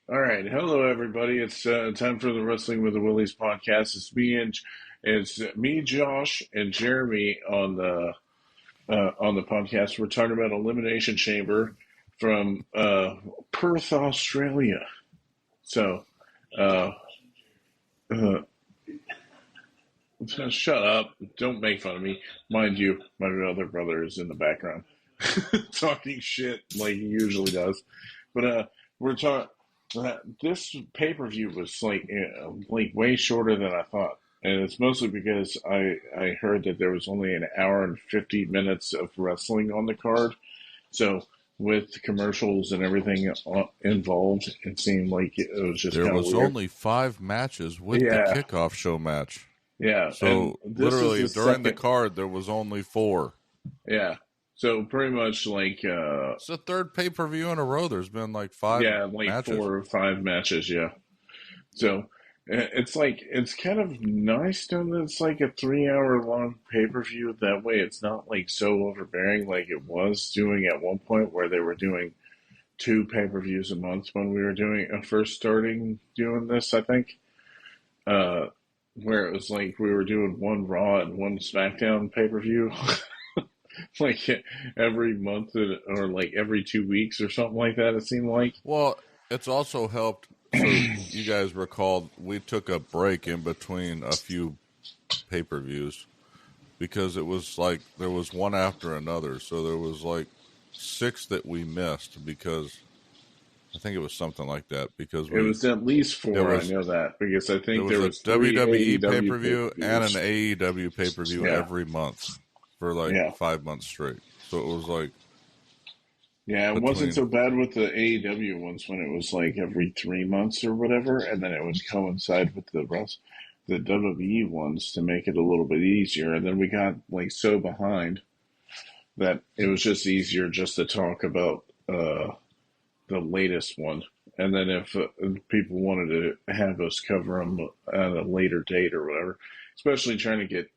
All right, hello everybody. It's time for the Wrestling with the Willies podcast. It's me, Josh, and Jeremy on the podcast. We're talking about Elimination Chamber from Perth, Australia. So, uh, uh, shut up! Don't make fun of me. Mind you, my other brother is in the background talking shit like he usually does. But we're talking. This pay per view was like way shorter than I thought, and it's mostly because I heard that there was only an hour and 50 minutes of wrestling on the card. So with commercials and everything involved, it seemed like it was just There kind of was weird. only 5 matches with the Yeah, kickoff show match. yeah, and So this is literally the during the second. card there was only 4. Yeah, so pretty much It's the third pay-per-view in a row. There's been like 5 yeah, like matches. 4 or 5 matches. Yeah. So it's kind of nice knowing that it's like a 3 hour long pay per view. That way, it's not like so overbearing like it was doing at one point where they were doing 2 pay per views a month when we were doing first starting doing this. I think where it was like we were doing one Raw and one SmackDown pay per view. Like every month or like every 2 weeks or something like that, it seemed like. Well, it's also helped. So you guys recalled we took a break in between a few pay-per-views because it was like there was one after another. So there was like 6 that we missed because I think it was something like that because It was at least 4, I know that, because I think there was a 3 WWE AEW pay-per-view and an pay-per-views. AEW pay-per-view Yeah, every month for like yeah. 5 months straight. So it was like Yeah, it wasn't between so bad with the AEW ones when it was like every 3 months or whatever, and then it would coincide with the WWE ones to make it a little bit easier. And then we got like so behind that it was just easier just to talk about the latest one. And then if people wanted to have us cover them at a later date or whatever, especially trying to get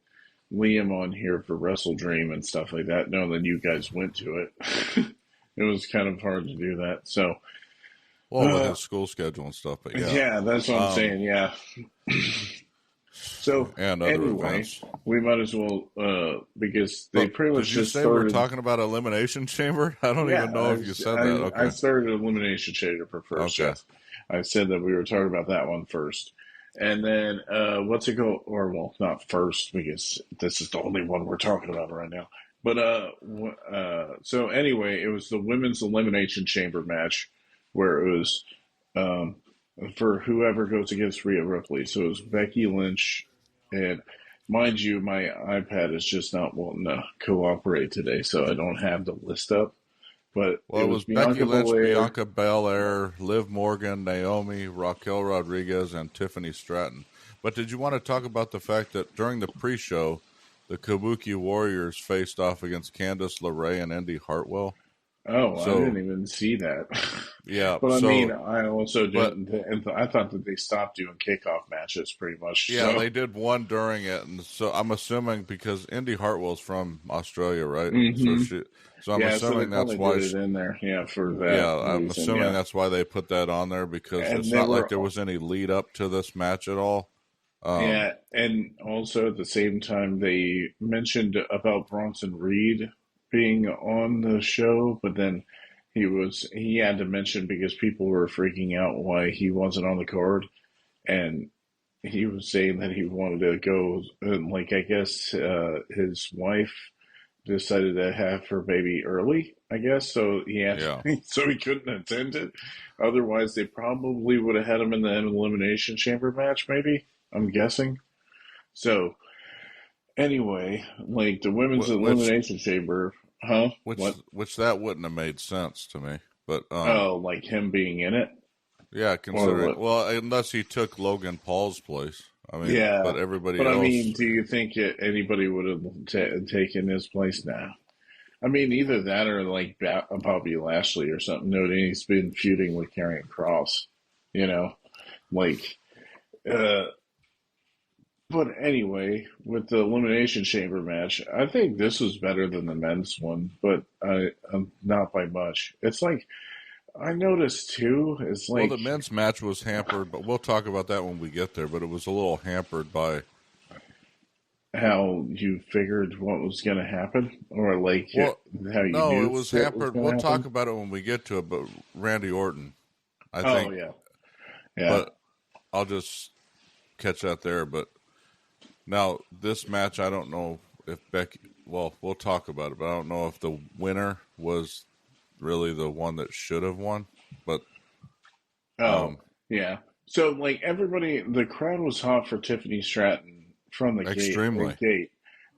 Liam on here for Wrestle Dream and stuff like that, knowing that you guys went to it. It was kind of hard to do that. So, well with his school schedule and stuff, but yeah. yeah, that's what I'm saying. Yeah. So, And other anyway, events. we might as well, because they But pretty much did you just say we're started. talking about Elimination Chamber? I don't Yeah, even know if you said that. I Okay. started Elimination Chamber for first, Okay. yes. I said that we were talking about that one first. And then, what's it go? Or, well, not first, because this is the only one we're talking about right now. But, so anyway, it was the Women's Elimination Chamber match where it was, um, for whoever goes against Rhea Ripley. So it was Becky Lynch, and mind you, my iPad is just not wanting to cooperate today, so I don't have the list up. But Well, it it was was Becky Bianca Lynch, Belair. Bianca Belair, Liv Morgan, Naomi, Raquel Rodriguez, and Tiffany Stratton. But did you want to talk about the fact that during the pre-show, the Kabuki Warriors faced off against Candice LeRae and Indy Hartwell? Oh, I didn't So, even see that. yeah. But I mean, So, I also but didn't. And I thought that they stopped doing kickoff matches pretty much. yeah, So, they did one during it, and so I'm assuming because Indy Hartwell's from Australia, right? hmm So I'm yeah, so they assuming that's probably why. did it in there. Yeah, for that Yeah, I'm reason. assuming Yeah, that's why they put that on there because and it's they not like were. there was any lead up to this match at all. Um, Yeah, and also at the same time, they mentioned about Bronson Reed being on the show, but then he had to mention because people were freaking out why he wasn't on the card, and he was saying that he wanted to go, and like I guess his wife decided to have her baby early, I guess, so he had yeah. so he couldn't attend it. Otherwise, they probably would have had him in the Elimination Chamber match, maybe. I'm guessing. So anyway, like the women's Which elimination chamber, huh? which What? which that wouldn't have made sense to me. But Oh, like him being in it, yeah, or considering what? well, unless he took Logan Paul's place. I mean, Yeah, but everybody but I mean, else, do you think anybody would have taken his place now? I mean, either that or like Bobby Lashley or something. No, he's been feuding with Karrion Cross. You know, like. Uh, but anyway, with the Elimination Chamber match, I think this was better than the men's one, but not by much. It's like I noticed too. It's Well, like the men's match was hampered, but we'll talk about that when we get there. But it was a little hampered by. how you figured what was going to happen, or like Well, how you no, it knew was it was hampered. going to We'll talk happen. about it when we get to it. But Randy Orton, I Oh think. yeah, yeah. But I'll just catch that there. But now this match, I don't know if Becky. Well, we'll talk about it, but I don't know if the winner was really the one that should have won. But Oh yeah. So like everybody, the crowd was hot for Tiffany Stratton from the gate. extremely.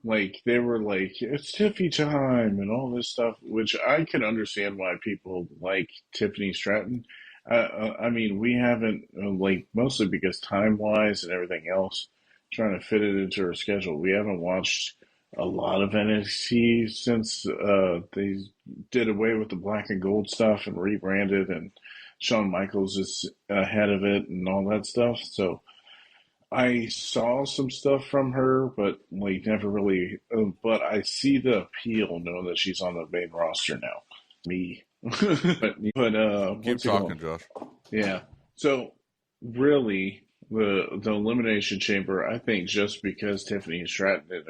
Like they were like, "It's Tiffy time" and all this stuff, which I can understand why people like Tiffany Stratton. I mean, we haven't like mostly because time wise and everything else, trying to fit it into our schedule. We haven't watched a lot of NXT since they did away with the black and gold stuff and rebranded, and Shawn Michaels is ahead of it and all that stuff. So I saw some stuff from her, but like never really. But I see the appeal knowing that she's on the main roster now. Me, but Keep what's it called? talking, Josh. Yeah. So really, the Elimination Chamber, I think, just because Tiffany Stratton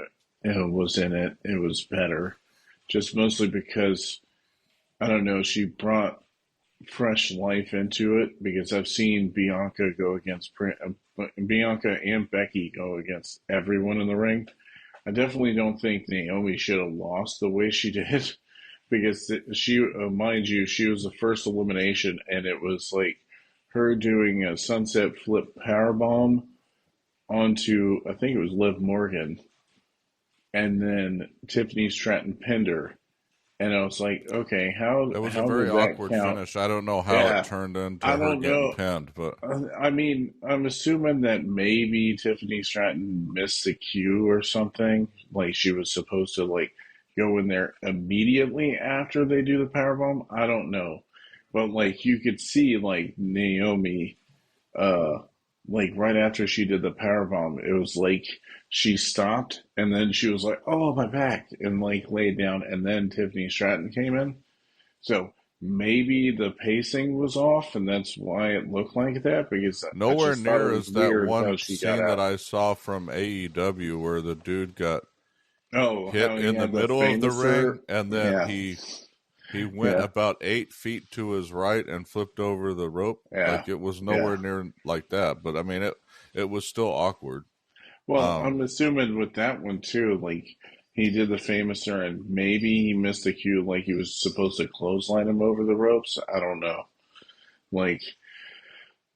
was in it, it was better. Just mostly because I don't know, she brought fresh life into it because I've seen Bianca and Becky go against everyone in the ring. I definitely don't think Naomi should have lost the way she did because mind you, she was the first elimination, and it was like her doing a sunset flip powerbomb onto, I think it was Liv Morgan, and then Tiffany Stratton pinned her. And I was like, okay, It was a how very did that awkward count? finish. I don't know how it Yeah, turned into I her don't getting know. pinned, but I mean, I'm assuming that maybe Tiffany Stratton missed the cue or something. Like she was supposed to like go in there immediately after they do the powerbomb. I don't know, but like you could see like Naomi, uh, like right after she did the powerbomb, it was like she stopped and then she was like, "Oh, my back," and like laid down, and then Tiffany Stratton came in. So maybe the pacing was off, and that's why it looked like that. Because I nowhere just thought it near was as that weird how one she got scene that out. I saw from AEW where the dude got Oh, hit how he in the had the middle of the famouser. ring and then Yeah, he went yeah, about 8 feet to his right and flipped over the rope. yeah, Like it was yeah. nowhere near like that, but I mean it was still awkward. Well, Um, I'm assuming with that one too, like he did the famouser, and maybe he missed the cue, like he was supposed to clothesline him over the ropes. I don't know. Like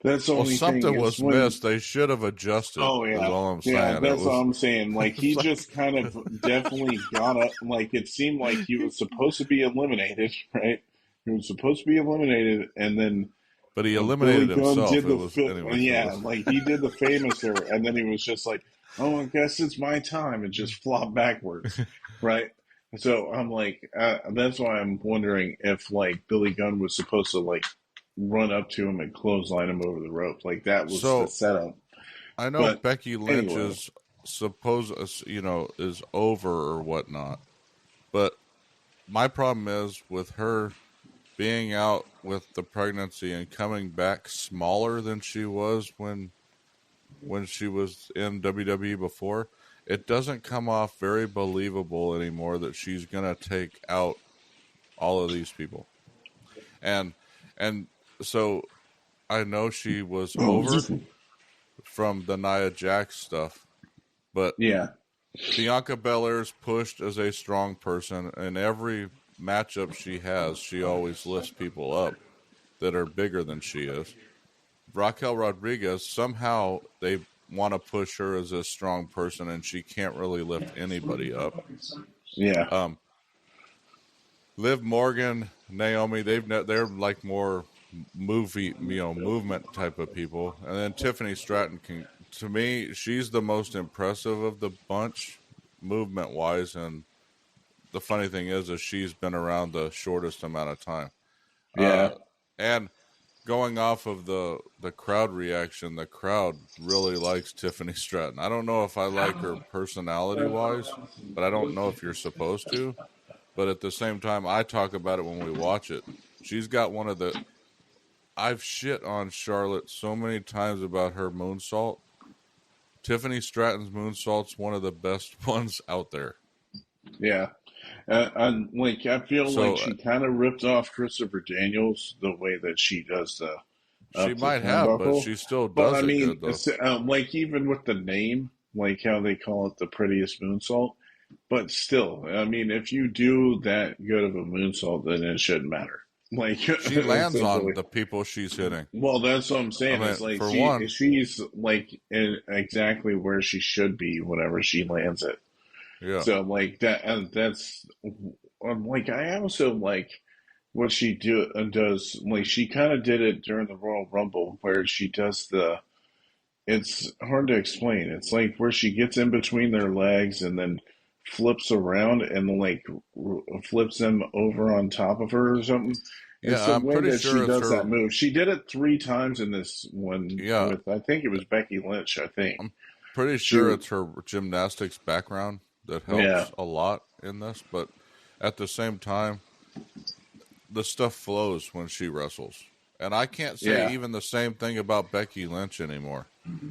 that's the well, only thing something is was when. missed. They should have adjusted. Oh Is yeah, all I'm yeah. saying. It That's all was I'm saying. Like he it's like just kind of definitely got up. Like it seemed like he was supposed to be eliminated, right? He was supposed to be eliminated, and then but he Billy eliminated Gunn himself. did It the was anyways. It yeah, was like he did the famouser, and then he was just like, "Oh, I guess it's my time," and just flopped backwards, right? So I'm like, that's why I'm wondering if like Billy Gunn was supposed to like run up to him and clothesline him over the ropes, like that was the so. setup. I know But Becky Lynch anyway, is is over or whatnot, but my problem is with her being out with the pregnancy and coming back smaller than she was when she was in WWE before. It doesn't come off very believable anymore that she's gonna take out all of these people, and and so I know she was oh, over from the Nia Jax stuff, but yeah, Bianca Belair's pushed as a strong person. In every matchup she has, she always lifts people up that are bigger than she is. Raquel Rodriguez, somehow they want to push her as a strong person, and she can't really lift anybody up. yeah, Um, Liv Morgan, Naomi, they're like more movement type of people. And then Tiffany Stratton to me, she's the most impressive of the bunch, movement wise, and the funny thing is she's been around the shortest amount of time. yeah. And going off of the crowd reaction, the crowd really likes Tiffany Stratton. I don't know if I like her personality wise, but I don't know if you're supposed to. But at the same time, I talk about it when we watch it. She's got one of the I've shit on Charlotte so many times about her moonsault. Tiffany Stratton's moonsault's one of the best ones out there. Yeah. And like I feel like So she kind of ripped off Christopher Daniels the way that she does the she up the might have, but turnbuckle. she still But does I it mean, good though. like even with the name, like how they call it the prettiest moonsault, but still, I mean, if you do that good of a moonsault, then it shouldn't matter. Like She lands on essentially. the people she's hitting. Well, that's what I'm I saying. mean, Is like for one, she's like in exactly where she should be whenever she lands it. yeah. So like that, and that's like I also like what she does. Like she kind of did it during the Royal Rumble, where she does the. It's hard to explain. It's like where she gets in between their legs and then flips around and like flips them over on top of her or something. It's Yeah, the I'm way pretty that she sure it's does that her. move. She did it 3 times in this one Yeah, with I think it was Becky Lynch. I think I'm pretty she. sure it's her gymnastics background that Yeah, helps a lot in this. But at the same time, the stuff flows when she wrestles. And I can't say yeah, even the same thing about Becky Lynch anymore.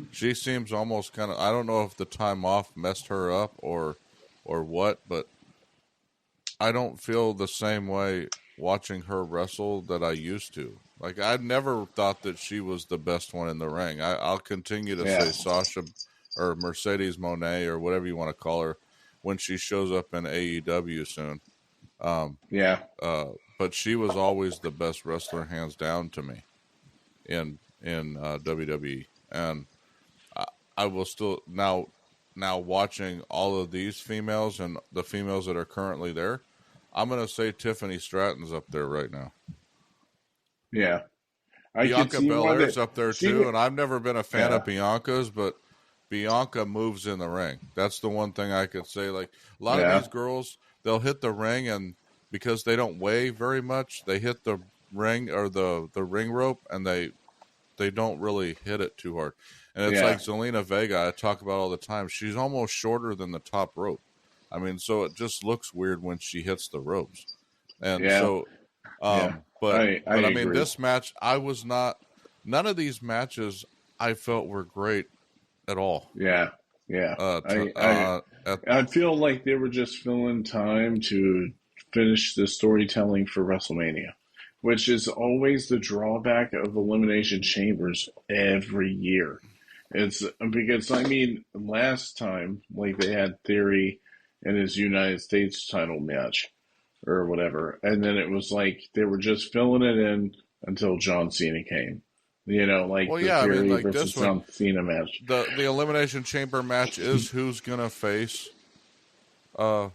She seems almost kind of, I don't know if the time off messed her up or what, but I don't feel the same way watching her wrestle that I used to. Like I never thought that she was the best one in the ring. I'll continue to yeah, say Sasha or Mercedes Moné or whatever you want to call her when she shows up in AEW soon. Um, yeah. but she was always the best wrestler, hands down, to me in WWE, and I will still now watching all of these females and the females that are currently there. I'm gonna say Tiffany Stratton's up there right now. Yeah, I could Bianca see why Belair's that up there she too, would. and I've never been a fan Yeah, of Bianca's, but Bianca moves in the ring. That's the one thing I could say. Like a lot of yeah, these girls, they'll hit the ring, and because they don't weigh very much, they hit the ring or the ring rope, and they don't really hit it too hard. And it's like yeah, Zelina Vega, I talk about all the time. She's almost shorter than the top rope. I mean, so it just looks weird when she hits the ropes. And yeah, so, yeah. I but I mean, agree. this match, I was not. None of these matches I felt were great at all. Yeah, yeah. Uh, to, I I uh, at, I feel like they were just filling time to finish the storytelling for WrestleMania, which is always the drawback of Elimination Chambers every year. It's because I mean, last time like they had Theory in his United States title match or whatever, and then it was like they were just filling it in until John Cena came. You know, like well, the yeah, I mean, Theory like versus this one, John Cena match. the Elimination Chamber match is who's gonna face uh,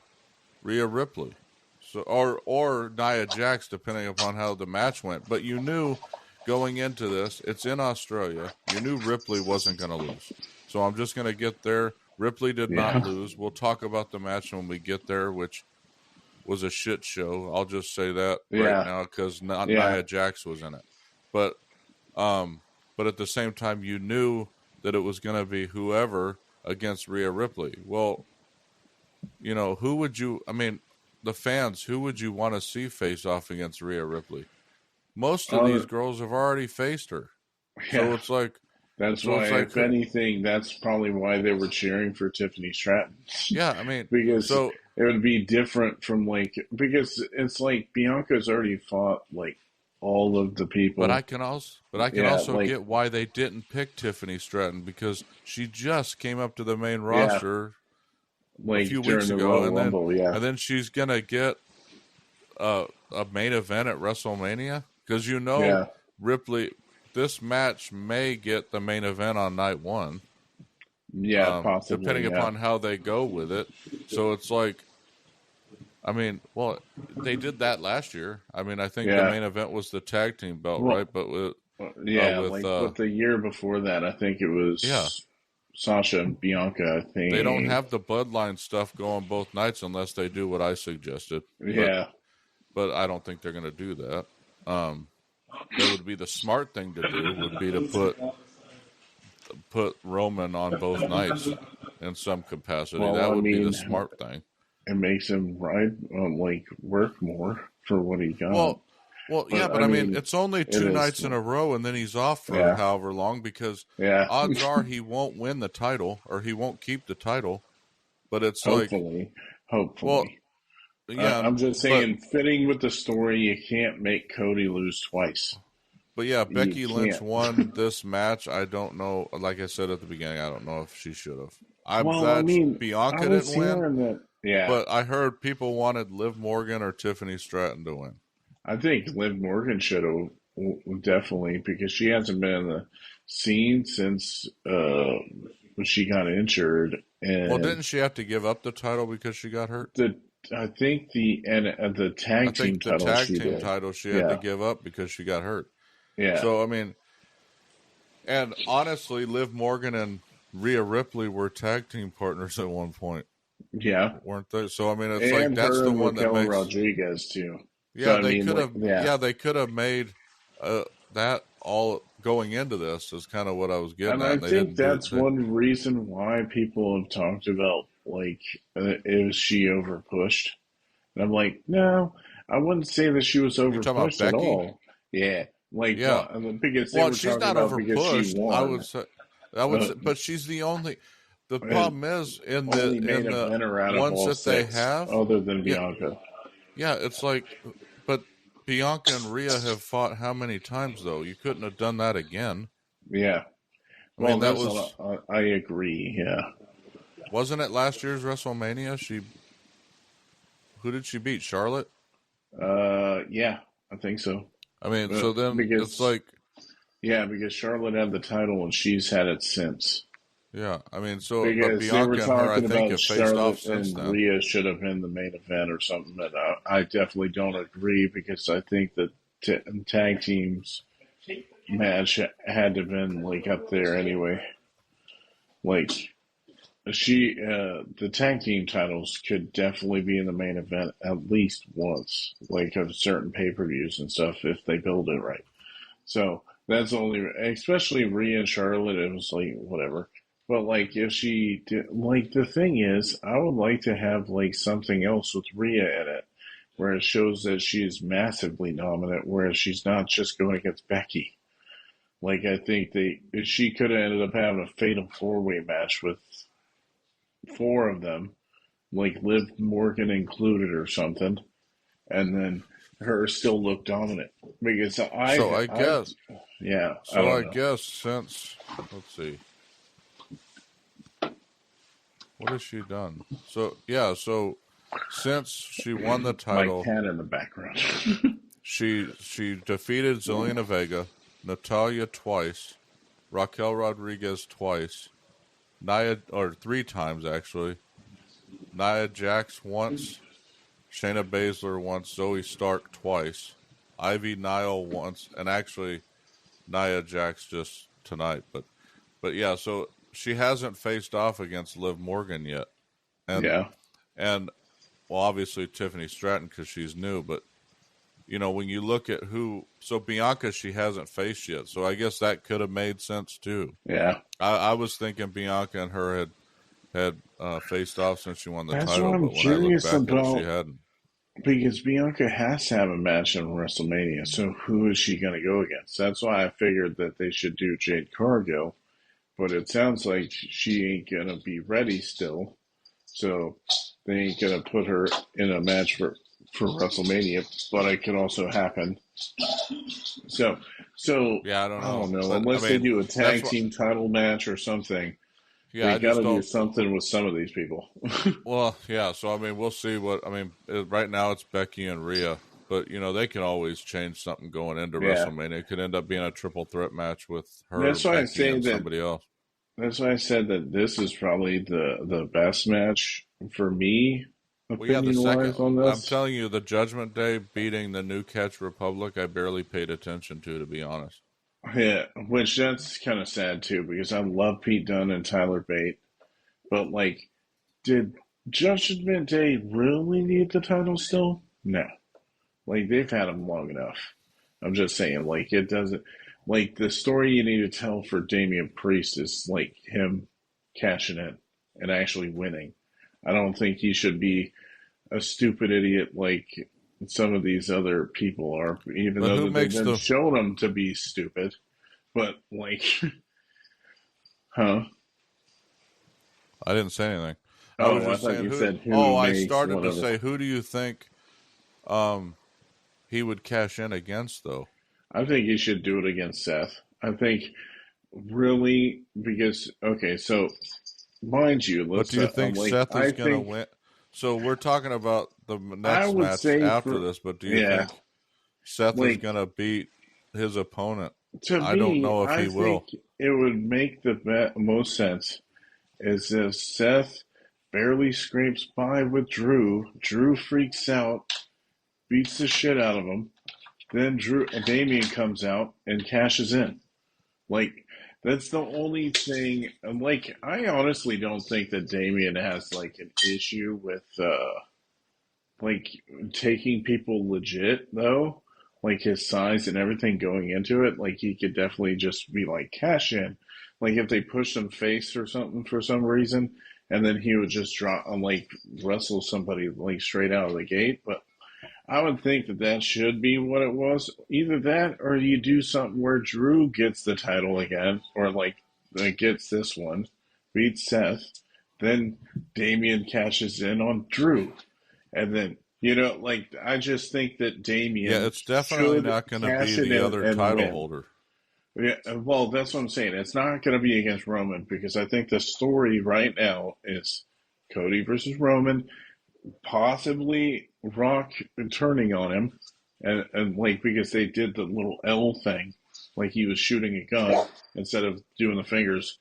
Rhea Ripley, so or Nia Jax, depending upon how the match went. But you knew going into this, it's in Australia. You knew Ripley wasn't going to lose. So I'm just going to get there. Ripley did not Yeah, lose. We'll talk about the match when we get there, which was a shit show. I'll just say that right yeah, now because not yeah. Nia Jax was in it. But um, but at the same time, you knew that it was going to be whoever against Rhea Ripley. Well, you know, who would you? I mean, the fans, who would you want to see face off against Rhea Ripley? Most of these Uh, girls have already faced her, so yeah. it's like, That's so why, it's like, if anything, that's probably why they were cheering for Tiffany Stratton. yeah. I mean, Because so, it would be different from like because it's like Bianca's already fought like all of the people. but I can Yeah, also like get why they didn't pick Tiffany Stratton because she just came up to the main yeah, roster a like few during weeks the ago, Royal Rumble. Yeah, and then she's gonna get a main event at WrestleMania because you know yeah, Ripley. This match may get the main event on night one, yeah, depending possibly. Yeah, upon how they go with it. So it's like, I mean, well, they did that last year. I mean, I think the yeah. main event was the tag team belt, right? Well, But yeah, with like with the year before that, I think it yeah, was Sasha and Bianca. I they don't think. have the bloodline stuff going both nights unless they do what I suggested. Yeah, But I don't think they're going to do that. Um, that would be the smart thing to do. Would be to put Roman on both nights in some capacity. well, That I would be the mean, smart thing. it makes him like work more for what he got. Well, Well, yeah, but I mean, it's only it 2 nights is. in a row, and then he's off for however long, because odds are he won't win the title, or he won't keep the title. But it's hopefully. well, yeah, I'm just saying, fitting with the story, you can't make Cody lose twice. But yeah, Becky Lynch won this match. I don't know. Like I said at the beginning, I don't know if she should have. I'm glad Bianca didn't win. But I heard people wanted Liv Morgan or Tiffany Stratton to win. I think Liv Morgan should have, definitely, because she hasn't been in the scene since when she got injured. And well, didn't she have to give up the title because she got hurt? I think the tag team title she had to give up because she got hurt. Yeah. So I mean, and honestly, Liv Morgan and Rhea Ripley were tag team partners at one point. Yeah, weren't they? So I mean, it's like that's the one that makes Rodriguez too. Yeah, so, they could have. Yeah, they could have made that all going into this. Is kind of what I was getting at. And I think that's one reason why people have talked about like, is she overpushed? And I'm like, no, I wouldn't say that she was overpushed at all. Yeah. Like, because she's not overpushed. I would say, but she's the only. The problem is in the ones that they have, other than Bianca. Yeah, it's like, but Bianca and Rhea have fought how many times though? You couldn't have done that again. Yeah, I mean that was. I agree. Yeah, wasn't it last year's WrestleMania? Who did she beat? Charlotte. Yeah, I think so. I mean, so then it's like... Yeah, because Charlotte had the title and she's had it since. Yeah, I mean, so but Bianca and her, I think, have faced off since then. Rhea should have been the main event or something, but I definitely don't agree because I think that tag teams match had to have been, like, up there anyway. Like, the tag team titles could definitely be in the main event at least once, like of certain pay-per-views and stuff, if they build it right. So that's only, especially Rhea and Charlotte, it was like, whatever. But like, if she did, like, the thing is, I would like to have like something else with Rhea in it, where it shows that she is massively dominant, whereas she's not just going against Becky. Like, I think she could have ended up having a fatal 4-way match with 4 of them, like Liv Morgan included or something, and then her still look dominant. Because I guess since, let's see, what has she done? So since she won the title, my cat in the background. she defeated Zelina Vega, Natalya twice, Raquel Rodriguez twice, or 3 times actually, Nia Jax once, Shayna Baszler once, Zoe Stark twice, Ivy Nile once, and actually Nia Jax just tonight. But yeah, so she hasn't faced off against Liv Morgan yet. And well, obviously Tiffany Stratton because she's new, but you know, when you look at so Bianca she hasn't faced yet, so I guess that could have made sense too. Yeah, I was thinking Bianca and her had faced off since she won the That's title, what I'm but when I look back about, at it, she hadn't. Because Bianca has to have a match in WrestleMania, so who is she going to go against? That's why I figured that they should do Jade Cargill, but it sounds like she ain't going to be ready still, so they ain't going to put her in a match for WrestleMania, but it could also happen. So yeah, I don't know. Unless they do a tag team title match or something. Yeah, they got to do something with some of these people. Well, yeah. So I mean, we'll see right now it's Becky and Rhea, but you know they can always change something going into WrestleMania. It could end up being a triple threat match with her, Becky, and somebody else. That's why I said that this is probably the best match for me. Well, yeah, the second. I'm telling you, the Judgment Day beating the New Catch Republic, I barely paid attention to be honest. Yeah, which that's kind of sad too, because I love Pete Dunne and Tyler Bate, but like, did Judgment Day really need the title still? No, like they've had them long enough. I'm just saying, like it doesn't. Like the story you need to tell for Damien Priest is like him cashing in and actually winning. I don't think he should be a stupid idiot like some of these other people are, even But though who that they've makes been the? shown them to be stupid. But like, huh? I didn't say anything. I was Oh, I just thought saying you who. said who Oh, I makes started to whatever. say who do you think he would cash in against though? I think you should do it against Seth. I think really because okay, so mind you, But let's do you think like Seth I is going to think win? So we're talking about the I next would match say after for this, but do you yeah, think Seth is like going to beat his opponent? to I don't me, know if I he think will. it would make the most sense is if Seth barely scrapes by with Drew. Drew freaks out, beats the shit out of him. Then Damien comes out and cashes in. Like that's the only thing. Like I honestly don't think that Damien has like an issue with like taking people legit though. Like his size and everything going into it, like he could definitely just be like cash in. Like if they pushed him face or something for some reason, and then he would just drop like wrestle somebody like straight out of the gate. But I would think that that should be what it was. Either that, or you do something where Drew gets the title again, or like gets this one, beats Seth, then Damien cashes in on Drew, and then like I just think that Yeah, Damien it's definitely should not going to cash be it the in other and title win. holder. Yeah, well, that's what I'm saying. It's not going to be against Roman because I think the story right now is Cody versus Roman, possibly Rock turning on him, and like because they did the little L thing, like he was shooting a gun instead of doing the fingers.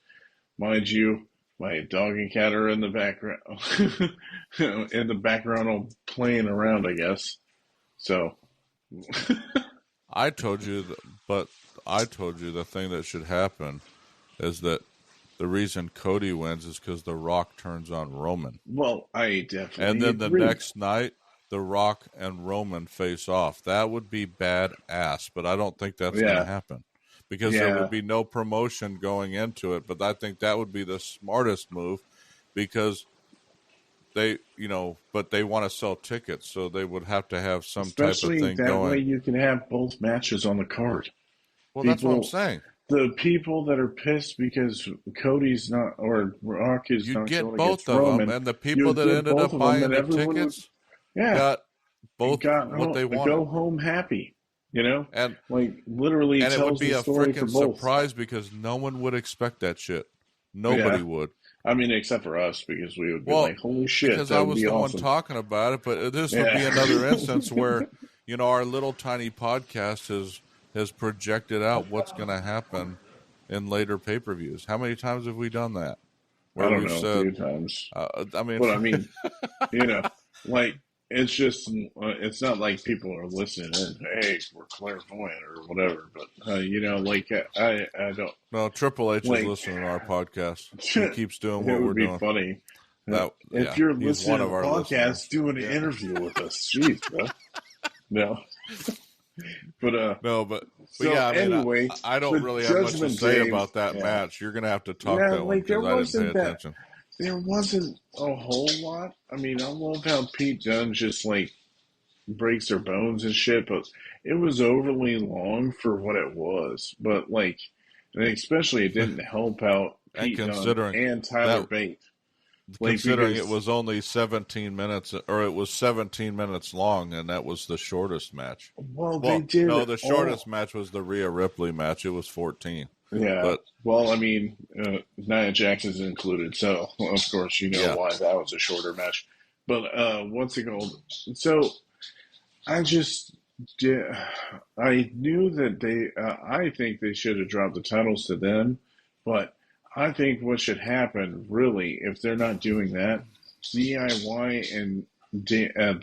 Mind you, my dog and cat are in the background, in the background, all playing around, I guess. So, I told you, but I told you the thing that should happen is that the reason Cody wins is because The Rock turns on Roman. well, I And definitely then the agree. next night, The Rock and Roman face off. That would be badass, but I don't think that's going to Yeah, happen because there would yeah. be no promotion going into it. But I think that would be the smartest move because but they want to sell tickets, so they would have to have some type of Especially thing that way going. you can have both matches on the card. Well, that's what I'm People, saying. the people that are pissed because Cody's not or Rock is You'd not get going against both of them, Roman, and the you people would that get ended both up of them, buying and the everyone would, tickets yeah, got both got what home, they wanted. go home happy. You know, And like literally and it would tells be the a story for freaking both. surprise because no one would expect that shit. Nobody Yeah, would. I mean, except for us because we would be Well, like, "Holy shit, because that I would was be the one awesome." talking about it, but this would Yeah, be another instance where, our little tiny podcast has projected out what's going to happen in later pay-per-views. How many times have we done that? I Where don't we've know, a said, few times, I mean, but I mean, you know, like it's just it's not like people are listening and hey, we're clairvoyant or whatever. But like I don't no, Triple H is like. listening to our podcast. He It keeps doing what we're would be doing. funny. If Yeah, you're he's listening one to of the our podcast, listeners. do an Yeah. interview with us. Jeez, bro. No, but No, but so yeah, I mean, anyway, I don't the really have much to Judgment say Day. about that Yeah, match. You're gonna have to talk yeah. that one Like there because I didn't pay wasn't that. attention. There wasn't a whole lot. I mean, I love how Pete Dunne just like breaks their bones and shit, but it was overly long for what it was. But like, and especially it didn't help out And Pete Dunne and Tyler that, Bate. Like considering it because was only 17 minutes, or it was 17 minutes long, and that was the shortest match. well, they Well, did no, the shortest all. match was the Rhea Ripley match. It was 14. Yeah. But Well, I mean, Nia Jax is included, so of course you know yeah, why that was a shorter match. But what's it called? So I just did. I knew that they. I think they should have dropped the titles to them, but I think what should happen, really, if they're not doing that, DIY and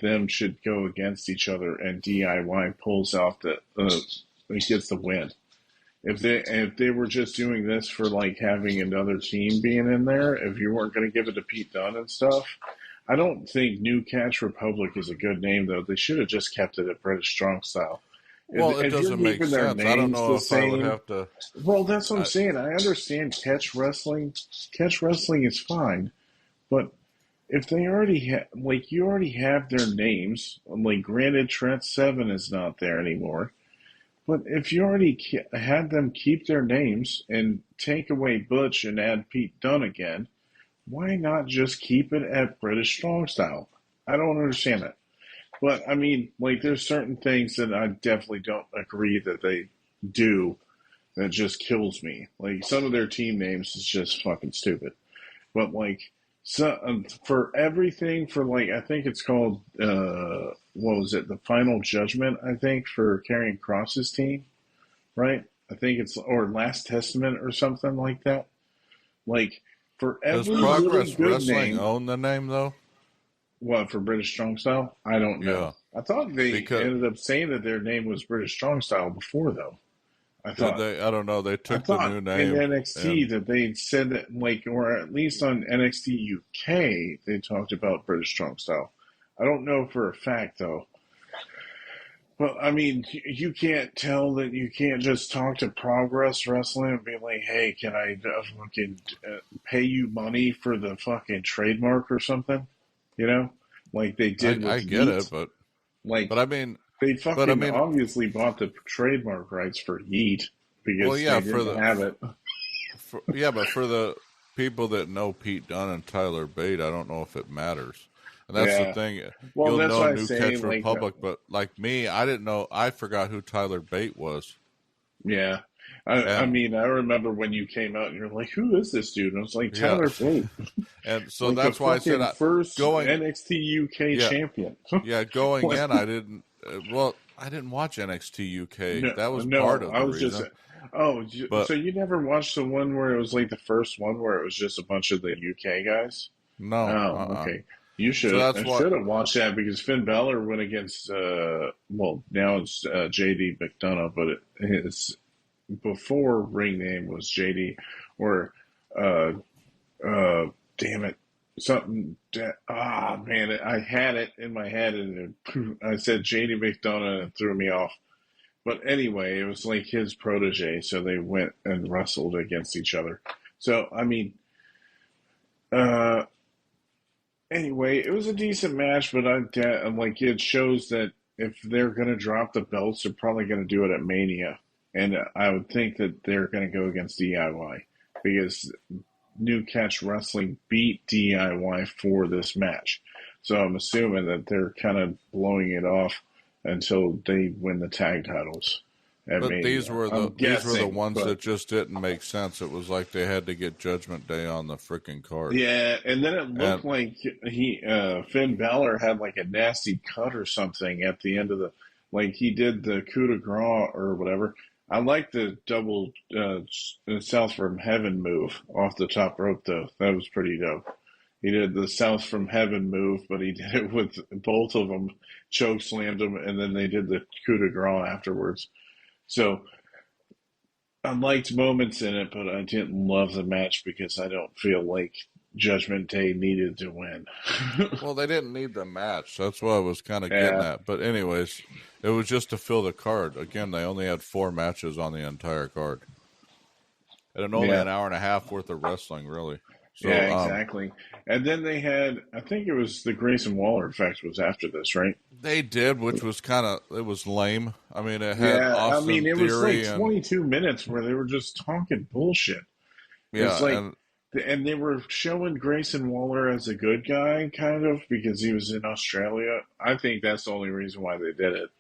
them should go against each other, and DIY pulls off the gets the win. If they were just doing this for like having another team being in there, if you weren't going to give it to Pete Dunne and stuff, I don't think New Catch Republic is a good name though. They should have just kept it at British Strong Style. well, it If you're doesn't make keeping their sense. I don't names know the if I would same, have to. well, that's what I'm I, saying. I understand catch wrestling. Catch wrestling is fine, but if they already like you already have their names, like granted Trent Seven is not there anymore, but if you already had them keep their names and take away Butch and add Pete Dunne again, why not just keep it at British Strong Style? I don't understand it. But I mean, like, there's certain things that I definitely don't agree that they do that just kills me. Like, some of their team names is just fucking stupid. But like, so for everything, for like, I think it's called what was it? The Final Judgment. I think for Karrion Kross's team, right? I think it's or Last Testament or something like that. Like for Does every really Progress good Wrestling name, own the name though? what for British Strong Style? I don't know. Yeah, I thought they because ended up saying that their name was British Strong Style before, though. I did thought. they? I don't know. They I took the thought new in name NXT and that they said that, like, or at least on NXT UK, they talked about British Strong Style. I don't know for a fact, though. But, I mean, you can't tell that you can't just talk to Progress Wrestling and be like, hey, can I fucking pay you money for the fucking trademark or something? You know? Like they did I with get it, Yeet. but Like, I mean, they but I fucking mean, obviously bought the trademark rights for Yeet well, because yeah, they didn't have it. but for the people that know Pete Dunne and Tyler Bate, I don't know if it matters. And that's the Yeah. thing. Well, You'll that's know why I New say, Catch like, Republic, but like me, I didn't know. I forgot who Tyler Bate was. yeah. I And mean, I remember when you came out and you're like, who is this dude? And I was like, yeah, Tyler Bate. and so Like the that's why I said fucking first going, NXT UK yeah, champion. yeah, going Like, in, I didn't. Well, I didn't watch NXT UK. no, That was part no, of I the was just, reason. oh, But so you never watched the one where it was like the first one where it was just a bunch of the UK guys? no, Oh, okay. You So should. that's I what. should have watched that because Finn Balor went against, well, now it's JD McDonough, but his before ring name was JD, or, uh, damn it, something. Man, I had it in my head and I said JD McDonough and it threw me off. But anyway, it was like his protege, so they went and wrestled against each other. So, I mean, uh, anyway, it was a decent match, but I'm like, it shows that if they're going to drop the belts, they're probably going to do it at Mania. And I would think that they're going to go against DIY because New Catch Wrestling beat DIY for this match. So I'm assuming that they're kind of blowing it off until they win the tag titles at But Mania. I'm these were the guessing, ones but that just didn't make sense. It was like they had to get Judgment Day on the freaking card. yeah, and then it And looked like Finn Balor had like a nasty cut or something at the end of the like he did the coup de grace or whatever. I like the double south from heaven move off the top rope though. That was pretty dope. He did the south from heaven move, but he did it with both of them choke slammed them, and then they did the coup de grace afterwards. So I liked moments in it, but I didn't love the match because I don't feel like Judgment Day needed to win. well, they didn't need the match. That's what I was kind of getting Yeah, at. But anyways, it was just to fill the card. Again, they only had 4 matches on the entire card, and only yeah, an hour and a half worth of wrestling, really. yeah, So exactly. And then they had, I think it was the Grayson Waller effect was after this, right? they did, which was it was lame. I mean, it had Yeah, I mean, Austin it was like Theory and 22 minutes where they were just talking bullshit. It's yeah, like, and and they were showing Grayson Waller as a good guy, kind of, because he was in Australia. I think that's the only reason why they did it,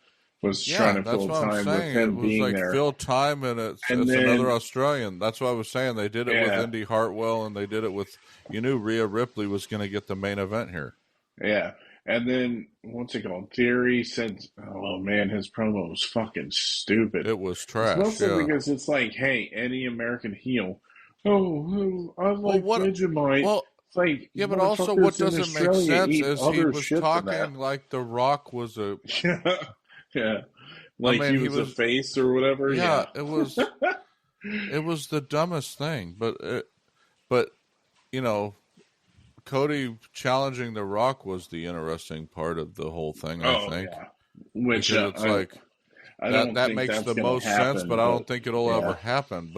was trying yeah, to that's fill what I'm time with saying. It him was being like there. fill time, and And it's another then, Australian. That's what I was saying. They did it with yeah, Indy Hartwell, and they did it with you knew Rhea Ripley was going to get the main event here. yeah. And then, what's it called? Theory said, oh man, his promo was fucking stupid. It was It's trash. mostly Yeah. because it's like, hey, any American heel, I Well, like what? Vegemite. Well, It's like, yeah, but also what motherfuckers in doesn't make Australia sense eat is he other was shit than that. talking like The Rock was a. Yeah. Yeah. I Like mean, he he was a was. face or whatever. Yeah, Yeah. it was the dumbest thing. But you know, Cody challenging The Rock was the interesting part of the whole thing, I Oh think, yeah. Which because it's like I don't that think makes that's the gonna most sense, but happen, I but don't think it'll ever yeah. happen.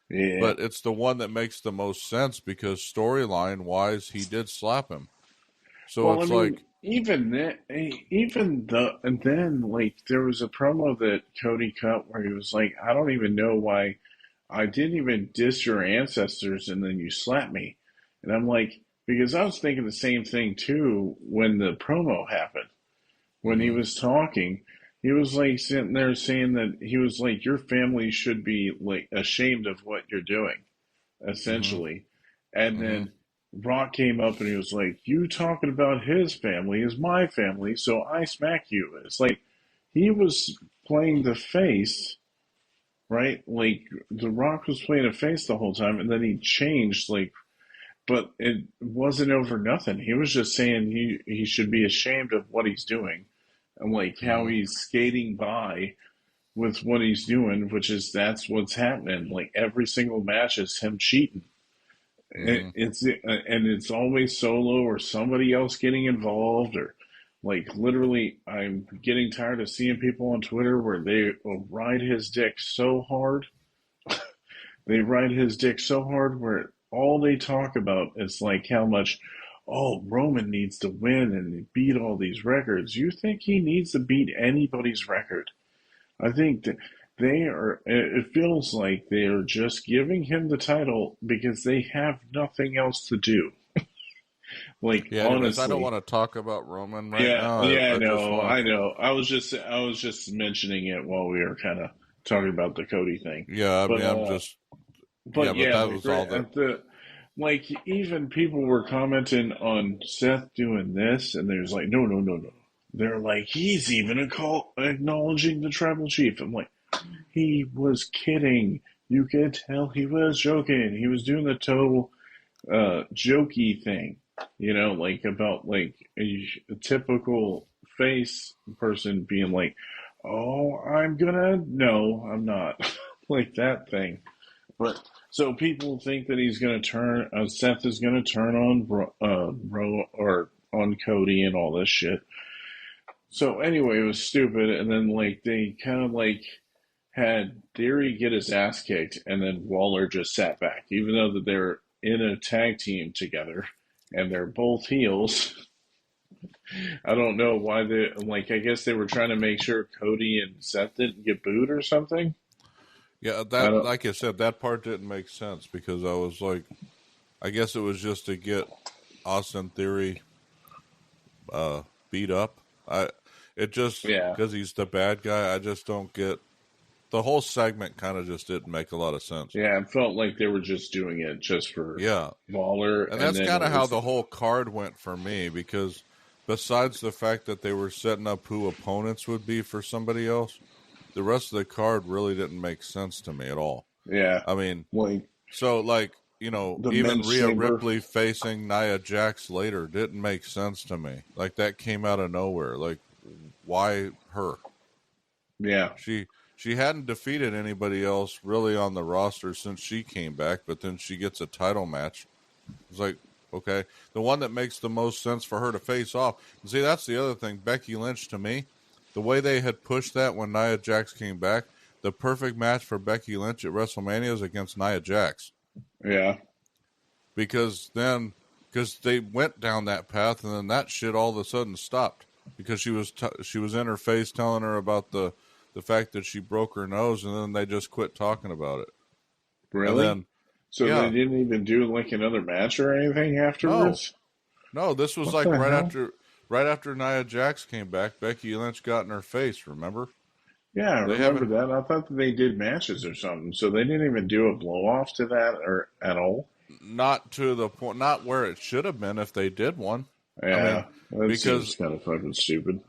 Yeah. But it's the one that makes the most sense because storyline wise, he did slap him. So Well, I it's mean, like, and then like there was a promo that Cody cut where he was like, I don't even know why I didn't even diss your ancestors, and then you slap me, and I'm like, because I was thinking the same thing too when the promo happened. When he mm-hmm, was talking, he was like sitting there saying that he was like, your family should be like ashamed of what you're doing, mm-hmm, essentially. And mm-hmm, then Rock came up and he was like, you talking about his family is my family, so I smack you. It's like he was playing the face, right? Like the Rock was playing a face the whole time, and then he changed, like, but it wasn't over nothing. He was just saying he should be ashamed of what he's doing and like how mm-hmm, he's skating by with what he's doing, which is that's what's happening. Like every single match is him cheating. mm-hmm. And it's always solo or somebody else getting involved or like literally I'm getting tired of seeing people on Twitter where they will ride his dick so hard. They ride his dick so hard where all they talk about is like how much Roman needs to win and beat all these records. You think he needs to beat anybody's record? I think that they are, it feels like they are just giving him the title because they have nothing else to do. Like, Yeah. Anyways, I don't honestly. want to talk about Roman right Yeah, now. yeah, I just want, I know. I was just mentioning it while we were kind of talking about the Cody thing. yeah. I mean, I'm just, yeah. But But yeah, that like was right all that. at the like even people were commenting on Seth doing this, and there's like, no, no, no, no. They're like, he's even acknowledging the tribal chief. I'm like, he was kidding. You could tell he was joking. He was doing the total jokey thing, like about like a typical face person being like, "Oh, I'm gonna no, I'm not," like that thing. But so people think that he's gonna turn, Seth is gonna turn on Ro or on Cody and all this shit. So anyway, it was stupid, and then like they kind of like had Theory get his ass kicked, and then Waller just sat back, even though that they're in a tag team together and they're both heels. I don't know why they like. I guess they were trying to make sure Cody and Seth didn't get booed or something. Yeah, I that, don't. like I said, that part didn't make sense because I was like, I guess it was just to get Austin Theory beat up. It just Yeah, because he's the bad guy. I just don't get the whole segment. Kind of just didn't make a lot of sense. yeah. It felt like they were just doing it just for Yeah, Waller, and and that's then kind it of how was the whole card went for me because besides the fact that they were setting up who opponents would be for somebody else, the rest of the card really didn't make sense to me at all. yeah, I mean, like so like, the even men's Rhea chamber. Ripley facing Nia Jax later didn't make sense to me. Like that came out of nowhere. Like why her? Yeah, She she hadn't defeated anybody else really on the roster since she came back, but then she gets a title match. It's like, okay, the one that makes the most sense for her to face off. And see, that's the other thing. Becky Lynch, to me, the way they had pushed that when Nia Jax came back, the perfect match for Becky Lynch at WrestleMania is against Nia Jax. yeah, Because they went down that path, and then that shit all of a sudden stopped because she was in her face telling her about the fact that she broke her nose, and then they just quit talking about it. And really. then, So they yeah, didn't even do like another match or anything no, afterwards. no, this was What like the hell? right after Nia Jax came back. Becky Lynch got in her face. Remember? Yeah, I They remember haven't that. I thought that they did matches or something, so they didn't even do a blow off to that or at all. not to the point, not where it should have been if they did one. I mean, Yeah, that because seems kind of fucking stupid.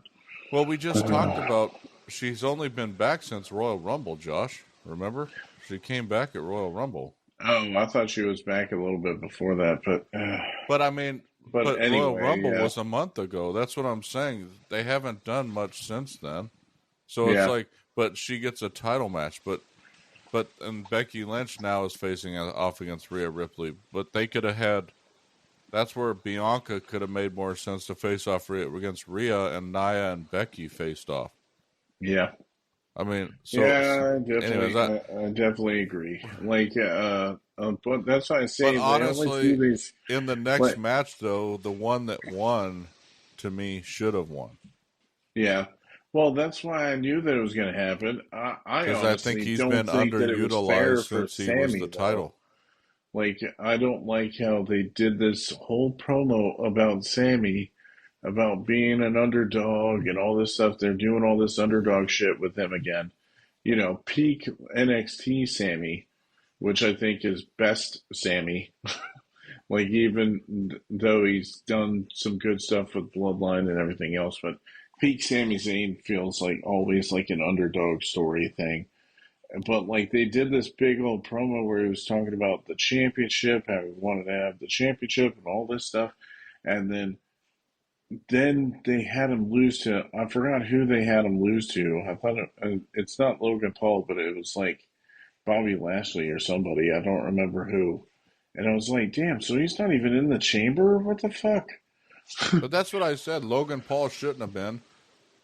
well, we just talked about she's only been back since Royal Rumble. Josh, remember? She came back at Royal Rumble. I thought she was back a little bit before that, but But I mean, but but Royal anyway, Rumble yeah, was a month ago. That's what I'm saying. They haven't done much since then. So it's yeah, like, but she gets a title match. But and Becky Lynch now is facing off against Rhea Ripley. But they could have had. That's where Bianca could have made more sense to face off against Rhea, and Nia and Becky faced off. yeah, I mean, yeah. anyways, I definitely agree. Like, but that's why I but say they always do honestly, these. in the next Like, match though, the one that won to me, should have won. Yeah. Well, that's why I knew that it was going to happen. I Because I think honestly he's don't been think that it was underutilized fair for since he was the Sammy, though. title. Like, I don't like how they did this whole promo about Sammy, about being an underdog and all this stuff. They're doing all this underdog shit with him again. You know, peak NXT Sammy, which I think is best Sammy. Like, even though he's done some good stuff with Bloodline and everything else, but peak Sami Zayn feels like always like an underdog story thing. But like they did this big old promo where he was talking about the championship, how he wanted to have the championship and all this stuff, and then they had him lose to, I forgot who they had him lose to. I thought it's not Logan Paul, but it was like Bobby Lashley or somebody. I don't remember who. And I was like, damn, so he's not even in the chamber? What the fuck? But that's what I said. Logan Paul shouldn't have been,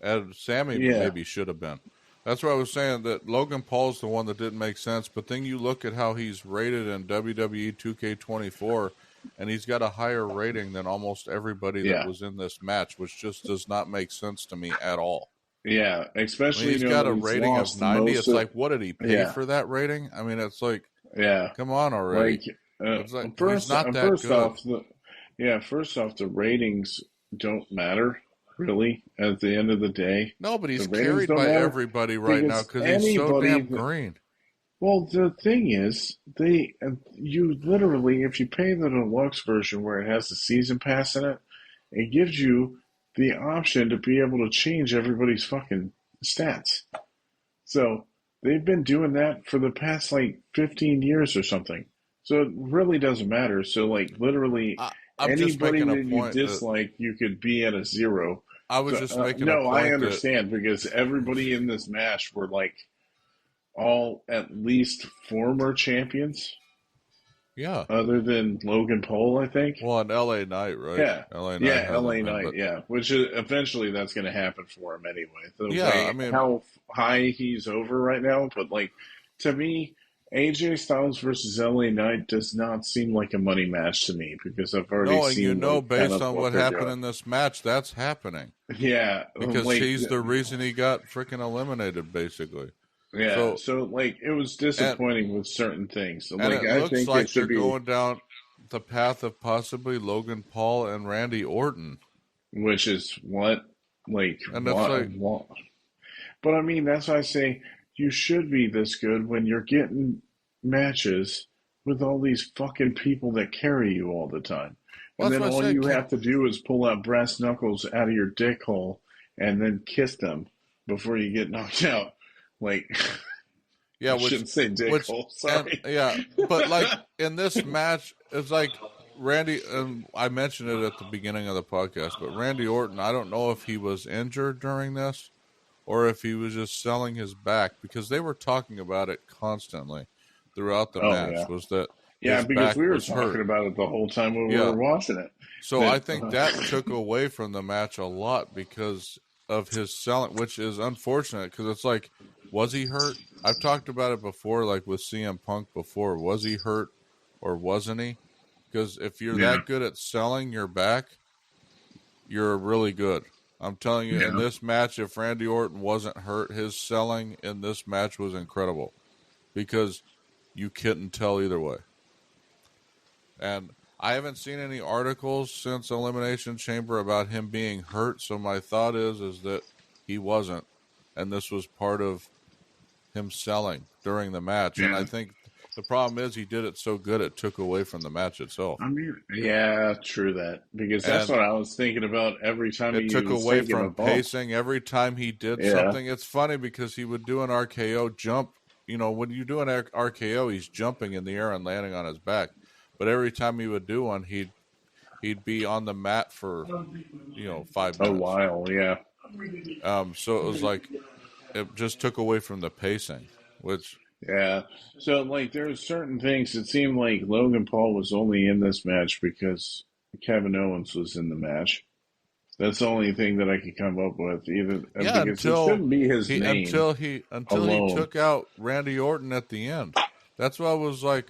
and Sammy Yeah. maybe should have been. That's what I was saying, that Logan Paul's the one that didn't make sense. But then you look at how he's rated in WWE 2K24, and he's got a higher rating than almost everybody that was in this match, which just does not make sense to me at all. Yeah, especially When he's got a rating of 90. It's like, what did he pay for that rating? I mean, it's like, come on already. It's like, he's not that good. First off, the ratings don't matter, really, at the end of the day. No, but he's carried by everybody right now because he's so damn green. Well, the thing is, you literally, if you pay the deluxe version where it has the season pass in it, it gives you the option to be able to change everybody's fucking stats. So they've been doing that for the past like 15 years or something. So it really doesn't matter. So like literally anybody that you dislike, you could be at a 0. I was just making a point. No, I understand because everybody in this match were like all at least former champions. Yeah. Other than Logan Paul, I think. Well, an LA Knight, right? Yeah. LA Knight. LA Knight, yeah. Which eventually that's going to happen for him anyway. I mean, how high he's over right now, but like to me, AJ Styles versus LA Knight does not seem like a money match to me because I've already seen. Based on what happened in this match, that's happening. Yeah, because he's the reason he got freaking eliminated, basically. Yeah, so like it was disappointing with certain things. So, and it looks like they're going down the path of possibly Logan Paul and Randy Orton, which is what, like, and what? But I mean, that's why I say you should be this good when you're getting matches with all these fucking people that carry you all the time. And then all you have to do is pull out brass knuckles out of your dick hole and then kiss them before you get knocked out. Like, I shouldn't say dick hole, sorry. But like in this match, it's like Randy, and I mentioned it at the beginning of the podcast, but Randy Orton, I don't know if he was injured during this or if he was just selling his back, because they were talking about it constantly throughout the match. Yeah. Was that because we were talking about it the whole time when we were watching it. So I think that took away from the match a lot because of his selling, which is unfortunate because it's like, was he hurt? I've talked about it before, like with CM Punk before. Was he hurt or wasn't he? Because if you're that good at selling your back, you're really good. I'm telling you, in this match, if Randy Orton wasn't hurt, his selling in this match was incredible because you couldn't tell either way. And I haven't seen any articles since Elimination Chamber about him being hurt, so my thought is that he wasn't, and this was part of him selling during the match. And I think the problem is he did it so good it took away from the match itself. I mean, true that. Because that's what I was thinking about every time it took away from pacing. Every time he did something, it's funny because he would do an RKO jump. You know, when you do an RKO, he's jumping in the air and landing on his back. But every time he would do one, he'd be on the mat for 5 minutes. A while, yeah. So it was like it just took away from the pacing, which So like there's certain things. It seemed like Logan Paul was only in this match because Kevin Owens was in the match. That's the only thing that I could come up with. Because it shouldn't be his name until he took out Randy Orton at the end. That's why I was like,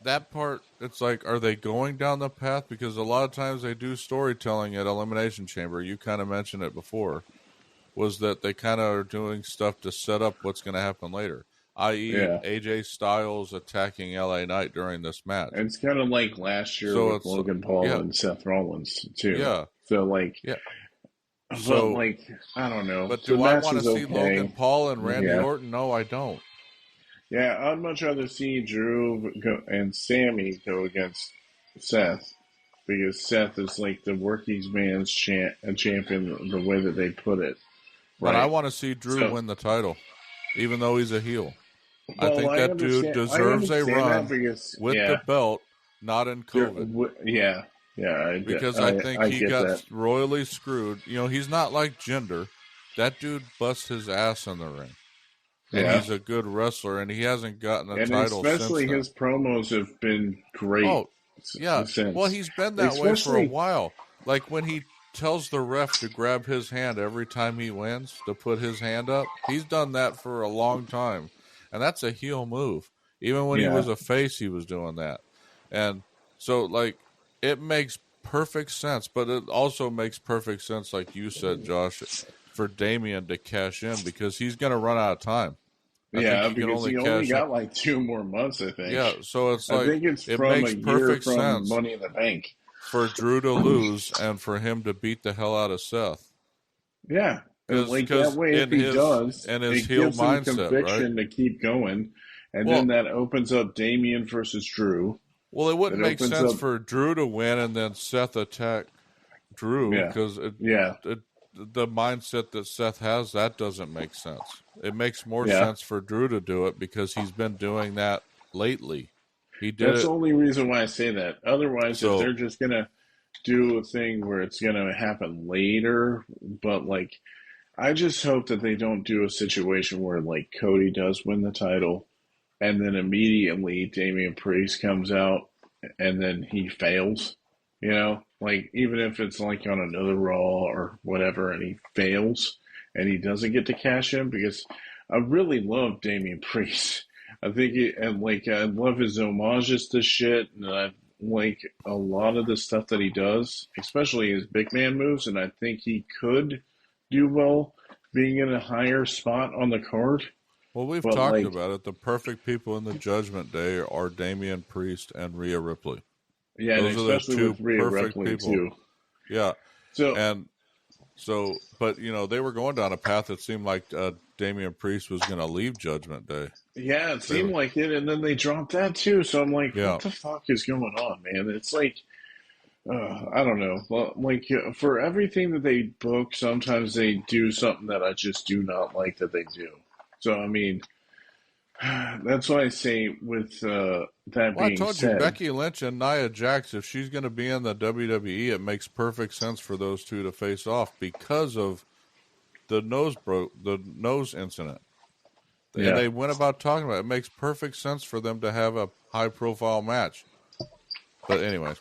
that part, it's like, are they going down the path? Because a lot of times they do storytelling at Elimination Chamber. You kind of mentioned it before, was that they kind of are doing stuff to set up what's going to happen later, i.e. Yeah. AJ Styles attacking LA Knight during this match. And it's kind of like last year So with it's, Logan Paul yeah, and Seth Rollins, too. yeah, So, like, yeah. but, So, like, I don't know. but The do I match want to was see okay. Logan Paul and Randy Yeah. Orton? No, I don't. Yeah, I'd much rather see Drew and Sammy go against Seth, because Seth is like the working man's champion, the way that they put it. But I Right? want to see Drew win the title, even though he's a heel. I Well, think that dude deserves a run because, with the belt, not in COVID. Yeah, Because I think he get got that. royally screwed. You know, he's not like Jinder. That dude busts his ass in the ring. And Yeah. he's a good wrestler, and he hasn't gotten a And title especially since then. his promos have been great. Oh, yeah. Since. Well, he's been that way for a while. Like when he tells the ref to grab his hand every time he wins, to put his hand up, he's done that for a long time. And that's a heel move. Even when he was a face, he was doing that. And so, like, it makes perfect sense, but it also makes perfect sense, like you said, Josh, for Damien to cash in, because he's going to run out of time. Because he only got like 2 more months, I think. Yeah, so it's like, I think it's it from makes a year perfect from sense Money in the Bank for Drew to lose and for him to beat the hell out of Seth. Yeah, and like that way, if he does, and his it heel gives him mindset, conviction to keep going, and then that opens up Damien versus Drew. Well, it wouldn't make sense for Drew to win and then Seth attack Drew, because the mindset that Seth has, that doesn't make sense. It makes more sense for Drew to do it because he's been doing that lately. That's the only reason why I say that. Otherwise, if they're just going to do a thing where it's going to happen later, but like, I just hope that they don't do a situation where like Cody does win the title and then immediately Damien Priest comes out and then he fails, you know, like even if it's like on another Raw or whatever and he fails and he doesn't get to cash in, because I really love Damien Priest. I think I love his homages to shit, and I like a lot of the stuff that he does, especially his big man moves, and I think he could do well being in a higher spot on the card. Well, we've talked about it. The perfect people in the Judgment Day are Damien Priest and Rhea Ripley. Yeah, those and especially with Rhea Ripley people. Too. Yeah. But you know, they were going down a path that seemed like Damien Priest was going to leave Judgment Day. Yeah, it seemed like it, and then they dropped that too. So I'm like, what the fuck is going on, man? It's like, I don't know. Well, like for everything that they book, sometimes they do something that I just do not like that they do. So I mean, that's why I say with that being said, I told you, Becky Lynch and Nia Jax, if she's going to be in the WWE, it makes perfect sense for those two to face off because of the nose incident. Yeah. And they went about talking about it. It makes perfect sense for them to have a high-profile match. But anyways,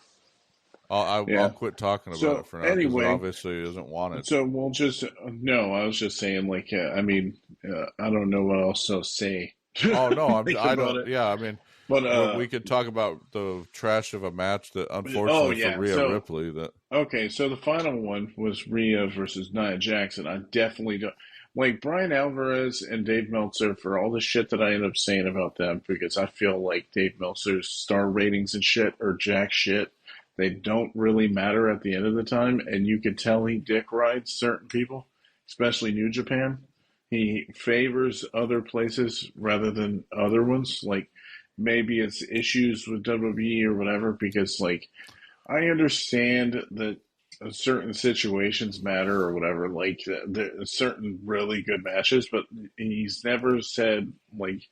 I'll quit talking about it for now because it obviously isn't wanted. So we'll just no. I was just saying, like, I mean, I don't know what else to say. Oh no, I don't. Yeah, I mean, but we could talk about the trash of a match that unfortunately for Rhea Ripley. So the final one was Rhea versus Nia Jax, and I definitely don't like Brian Alvarez and Dave Meltzer for all the shit that I end up saying about them, because I feel like Dave Meltzer's star ratings and shit are jack shit. They don't really matter at the end of the time, and you can tell he dick rides certain people, especially New Japan. He favors other places rather than other ones. Like, maybe it's issues with WWE or whatever, because, like, I understand that certain situations matter or whatever. Like, there are certain really good matches, but he's never said, like,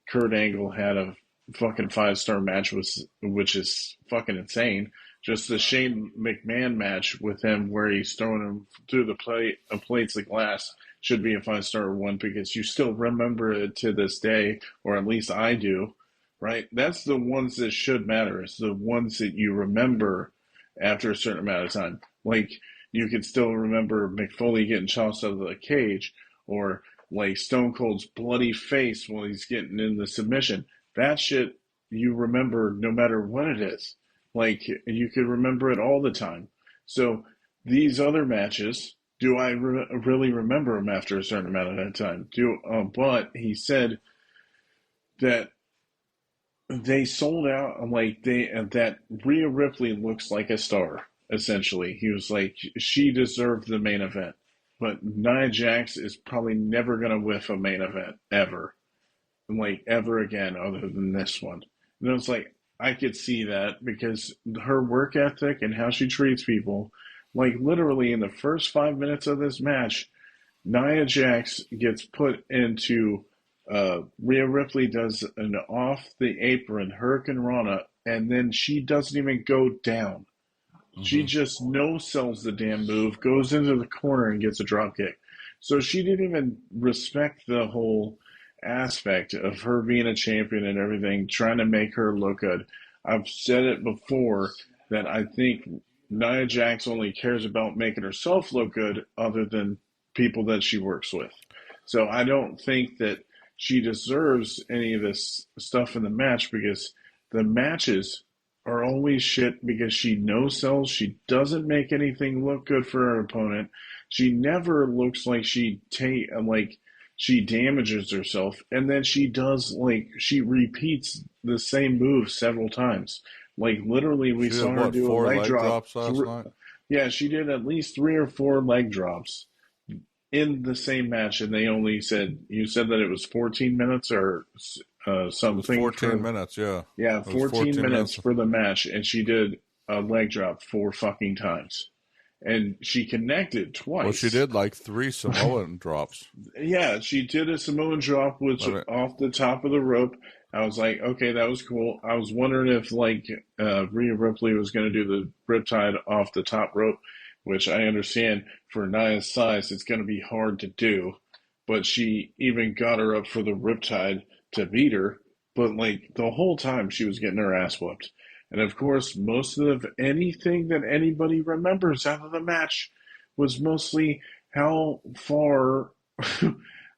Kurt Angle had a fucking 5-star match, which is fucking insane. Just the Shane McMahon match with him where he's throwing him through the plates of glass should be a 5-star one, because you still remember it to this day, or at least I do, right? That's the ones that should matter. It's the ones that you remember after a certain amount of time. Like, you can still remember Mick Foley getting tossed out of the cage, or like Stone Cold's bloody face while he's getting in the submission. That shit you remember no matter what it is. Like, you could remember it all the time. So these other matches, do I really remember them after a certain amount of time? But he said that they sold out, like, that Rhea Ripley looks like a star. Essentially, he was like, she deserved the main event, but Nia Jax is probably never gonna whiff a main event ever, like ever again, other than this one. And I was like, I could see that because her work ethic and how she treats people, like literally in the first 5 minutes of this match, Nia Jax gets put into Rhea Ripley does an off the apron Hurricane Rana, and then she doesn't even go down. She Mm-hmm. just no sells the damn move, goes into the corner and gets a drop kick. So she didn't even respect the whole aspect of her being a champion and everything, trying to make her look good. I've said it before that I think Nia Jax only cares about making herself look good other than people that she works with. So I don't think that she deserves any of this stuff in the match because the matches are always shit because she no sells. She doesn't make anything look good for her opponent. She never looks like she damages herself, and then she repeats the same move several times. Like literally, we She saw did her what, do a 4 leg leg drop. drops last night? Yeah, she did at least 3 or 4 leg drops in the same match, and they only said you said that it was 14 minutes or It was something 14 for minutes, yeah. yeah, It was 14 14 minutes minutes. for the match, and she did a leg drop 4 fucking times, and she connected Well, she twice. did like 3 Samoan drops. Yeah, she did a Samoan drop, which I mean, off the top of the rope. I was like, okay, that was cool. I was wondering if Rhea Ripley was going to do the riptide off the top rope, which I understand for Nia's size, it's going to be hard to do. But she even got her up for the riptide to beat her. But like the whole time, she was getting her ass whooped. And of course, most of anything that anybody remembers out of the match was mostly how far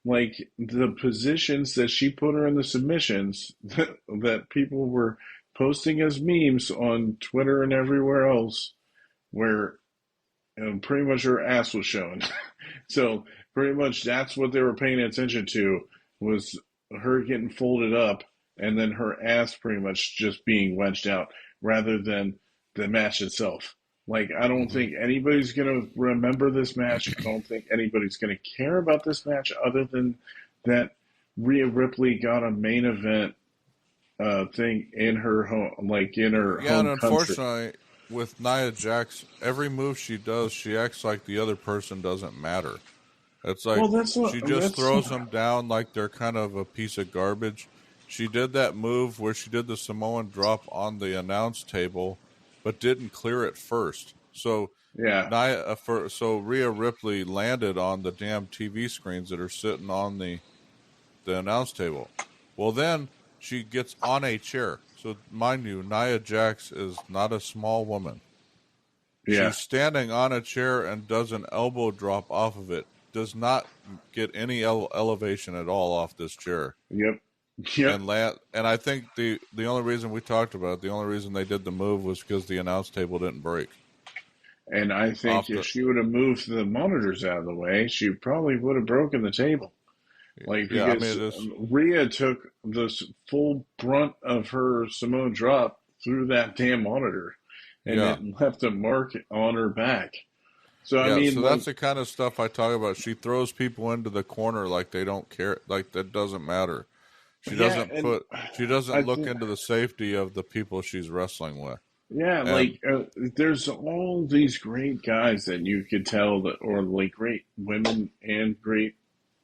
like the positions that she put her in the submissions that people were posting as memes on Twitter and everywhere else, where pretty much her ass was showing. So pretty much that's what they were paying attention to was her getting folded up and then her ass pretty much just being wedged out rather than the match itself. Like, I don't mhm. think anybody's going to remember this match. I don't think anybody's going to care about this match other than that Rhea Ripley got a main event thing in her home, like in her Yeah, and home country. unfortunately, with Nia Jax, every move she does, she acts like the other person doesn't matter. It's like Well, that's not. she just That's throws not. them down like they're kind of a piece of garbage. She did that move where she did the Samoan drop on the announce table, but didn't clear it first. So Yeah, so Rhea Ripley landed on the damn TV screens that are sitting on the announce table. Well, then she gets on a chair. So mind you, Nia Jax is not a small woman. yeah, She's standing on a chair and does an elbow drop off of it. Does not get any elevation at all off this chair. yep, yep. And I think the only reason we talked about it, the only reason they did the move was because the announce table didn't break And I think off if the. she would have moved the monitors out of the way, she probably would have broken the table. Like, Yeah, I mean because it is. Rhea took the full brunt of her Samoan drop through that damn monitor, and Yeah, it left a mark on her back. So I yeah. mean, So that's like, the kind of stuff I talk about. She throws people into the corner like they don't care, like that doesn't matter. She yeah, doesn't and put. She doesn't I look think, into the safety of the people she's wrestling with. yeah, And there's all these great guys that you could tell that, or like great women and great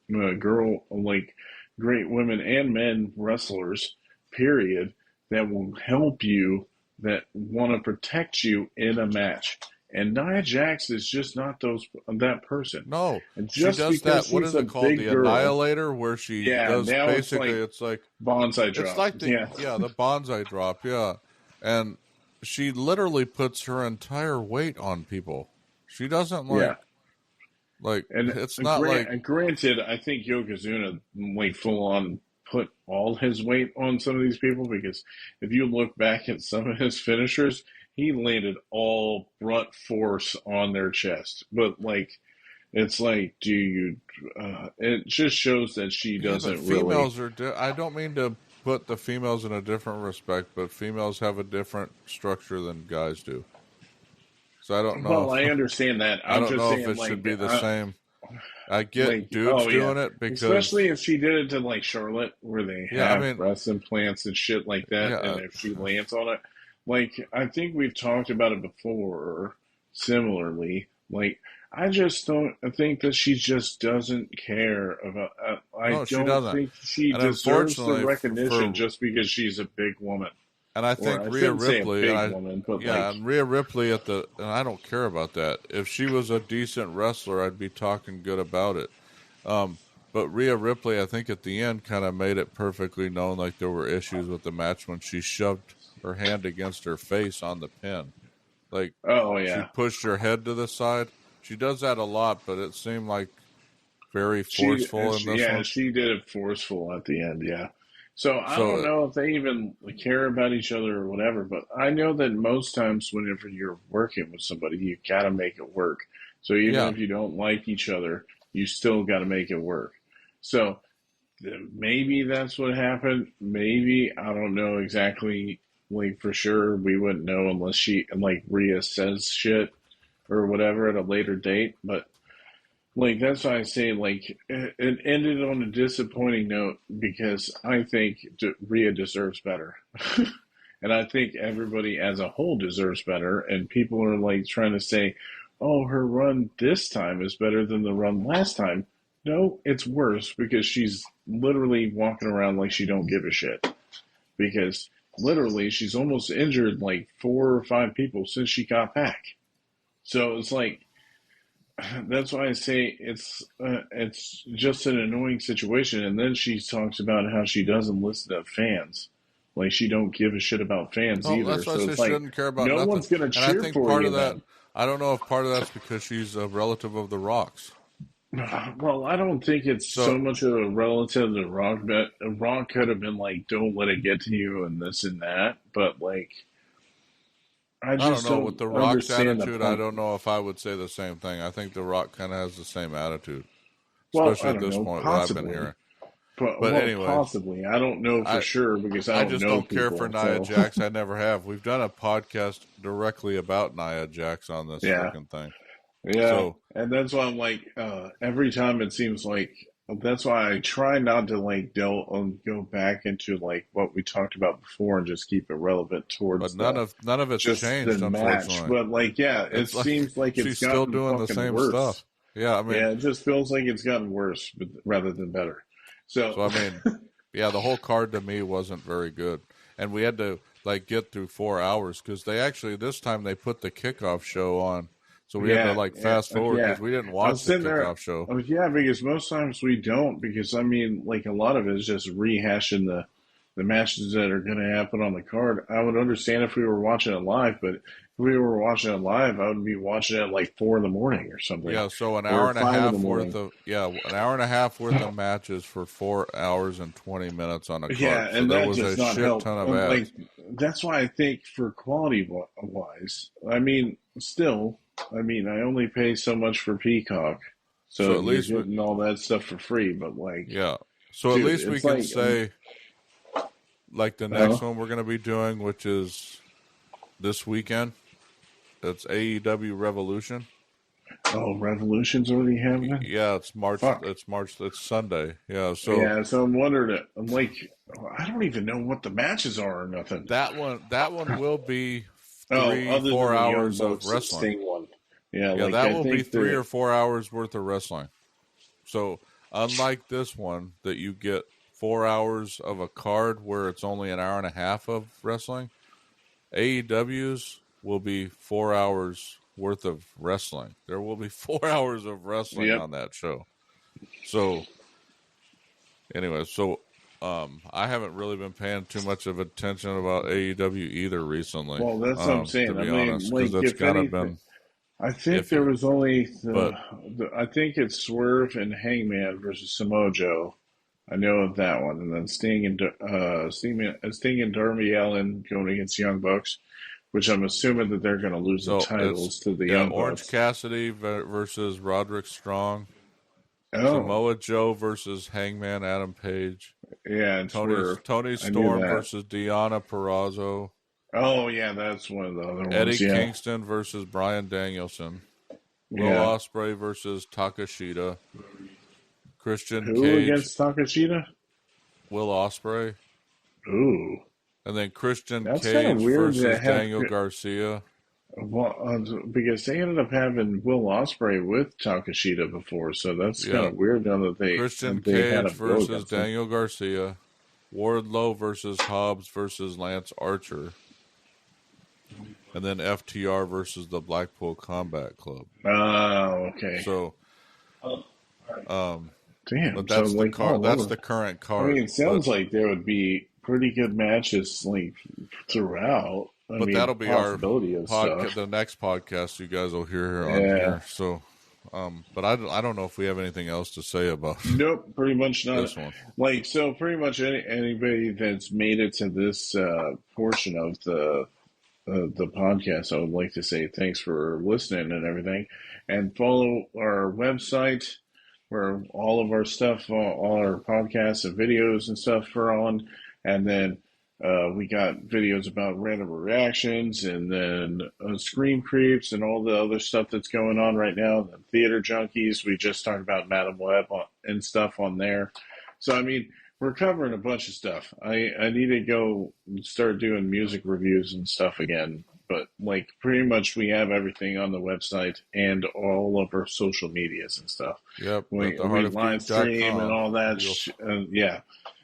like great women and men wrestlers, period, that will help you, that want to protect you in a match. And Nia Jax is just not that person. no, And she just does because that. What she's is a it called? big The girl, Annihilator, where she yeah, does now it's basically. like It's like bonsai it's drop. like Yeah, the bonsai drop. Yeah, and she literally puts her entire weight on people. She doesn't yeah. like And it's not like granted, I think Yokozuna like full on put all his weight on some of these people, because if you look back at some of his finishers, he landed all brunt force on their chest. But like, it's like, do you? It just shows that she Yeah, but doesn't really. females are. I don't mean to put the females in a different respect, but females have a different structure than guys do. So I don't know. Well, I understand that. I I'm don't just know if saying, it should like, be the same. I get dudes oh yeah, doing it because especially if she did it to like Charlotte, where they yeah, I have mean breast implants and shit like that, yeah, and if she lands on it, like I think we've talked about it before. Similarly, like I just don't. I think that she just doesn't care about. I no, she don't doesn't. think she And deserves the unfortunately, recognition just because she's a big woman. and I Or think I Rhea shouldn't say a Ripley, big woman, but like, and Rhea Ripley and I don't care about that. If she was a decent wrestler, I'd be talking good about it. But Rhea Ripley, I think at the end kind of made it perfectly known like there were issues with the match when she shoved her hand against her face on the pin. Like, oh she yeah, pushed her head to the side. She does that a lot, but it seemed like very she, forceful in this yeah, one. she did it forceful at the end, yeah. So I don't So, know if they even care about each other or whatever, but I know that most times whenever you're working with somebody, you gotta make it work. So even yeah. if you don't like each other, you still gotta make it work. So maybe that's what happened. Maybe I don't know exactly. Like for sure, we wouldn't know unless like Rhea says shit or whatever at a later date. But like that's why I say like it ended on a disappointing note because I think Rhea deserves better, and I think everybody as a whole deserves better. And people are like trying to say, "Oh, her run this time is better than the run last time." No, it's worse because she's literally walking around like she don't give a shit. Because literally she's almost injured like 4 or 5 people since she got back. So it's like that's why I say it's just an annoying situation. And then she talks about how she doesn't listen to fans, like she don't give a shit about fans Well, either. that's why I So say it's she like doesn't care about no nothing. one's gonna And I cheer think for part you of that, then. I don't know if part of that's because she's a relative of The Rock's. Well, I don't think it's so So much of a relative to Rock, but Rock could have been like, "Don't let it get to you," and this and that. But like, I I don't just know. With don't The Rock's understand the attitude, I point. don't know if I would say the same thing. I think The Rock kind of has the same attitude, Well, especially I at don't this know, point, what I've been possibly, hearing. but But well, anyway, possibly. I don't know for I sure because I I don't just know don't care for people. Nia So Jax. I never have. We've done a podcast directly about Nia Jax on this yeah, freaking thing. yeah, So and that's why I'm like, every time it seems like that's why I try not to like go back into like what we talked about before and just keep it relevant but towards none of it's just the changed, match. unfortunately. But like, yeah, it It's like seems like it's she's still gotten doing the fucking same worse. stuff. Yeah, I mean, Yeah, it just feels like it's gotten worse, but rather than better. So so I mean, yeah, the whole card to me wasn't very good, and we had to like get through 4 hours because they actually this time they put the kickoff show on, so we had to yeah, like yeah, fast forward yeah. because we didn't I was watch the sitting there. kickoff show. Oh, yeah, because most times we don't. Because I mean, like a lot of it is just rehashing the matches that are going to happen on the card. I would understand if we were watching it live, but if we were watching it live, I would be watching it at like 4 in the morning or something, Yeah, so or 5 in the morning. an hour and a half worth of matches for 4 hours and 20 minutes on a Yeah, card. So and there that was a does not shit help. ton of Like ads. that's why I think for quality wise, I mean, still, I mean, I only pay so much for Peacock, So so at you're least getting all that stuff for free. But like, yeah. So at dude, least we it's can like, say like the next oh, one we're going to be doing, which is this weekend. It's AEW Revolution. oh, Revolution's already happening. Yeah, it's March. Fuck. It's March. It's Sunday. Yeah. So Yeah, so I'm wondering. I'm like, I don't even know what the matches are or nothing. that one will be Oh, three, other four than the Young hours of Bucks wrestling. Sting one. Yeah, Yeah, like that I will be think 3 or 4 hours worth of wrestling. So unlike this one that you get 4 hours of a card where it's only an hour and a half of wrestling, AEW's will be 4 hours worth of wrestling. There will be 4 hours of wrestling yep. on that show. So anyway, I haven't really been paying too much of attention about AEW either recently. Well, that's what I'm To saying. I be mean, honest, because like that's if kind of anything. been I think there iffy. was only But I think it's Swerve and Hangman versus Samoa Joe I know of that one, and then Sting and Darby Allin going against Young Bucks, which I'm assuming that they're going to lose the So it's titles to the Young Orange Bucks. Cassidy versus Roderick Strong. Oh, Samoa Joe versus Hangman Adam Page. yeah, and Swerve. Tony I knew Storm that. versus Deonna Purrazzo. Oh, yeah, that's one of the other Eddie ones. Yeah, Kingston versus Bryan Danielson. Will yeah. Ospreay versus Takashita. Christian Who Cage, against Takashita? Will Ospreay. Ooh, And then Christian that's kind of Cage weird to versus have. Daniel Garcia. Well, because they ended up having Will Ospreay with Takashita before, so that's kind Yeah. of weird now that Christian they had Cage him go versus against him. Daniel Garcia. Wardlow versus Hobbs versus Lance Archer. And then FTR versus the Blackpool Combat Club. Oh, okay. So, Damn. but So that's the like, card. That's over. the current I card. mean, it sounds like there would be pretty good matches like throughout. I But mean, that'll be our possibility of stuff. the next podcast you guys will hear on Yeah. here. So, but I don't know if we have anything else to say about Nope, pretty much not. this one. Like, so pretty much anybody that's made it to this portion of the podcast, I would like to say thanks for listening and everything, and follow our website where all of our stuff, all our podcasts and videos and stuff are on, and then we got videos about random reactions, and then Scream Creeps and all the other stuff that's going on right now. The Theater Junkies, we just talked about Madam Web and stuff on there. So, I mean, we're covering a bunch of stuff. I need to go start doing music reviews and stuff again. But, like, pretty much we have everything on the website and all of our social medias and stuff. Yep, We live stream and all that. Yeah.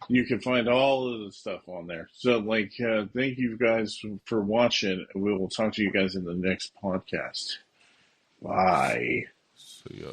You can find all of the stuff on there. So, like, thank you guys for watching. We will talk to you guys in the next podcast. Bye. See ya.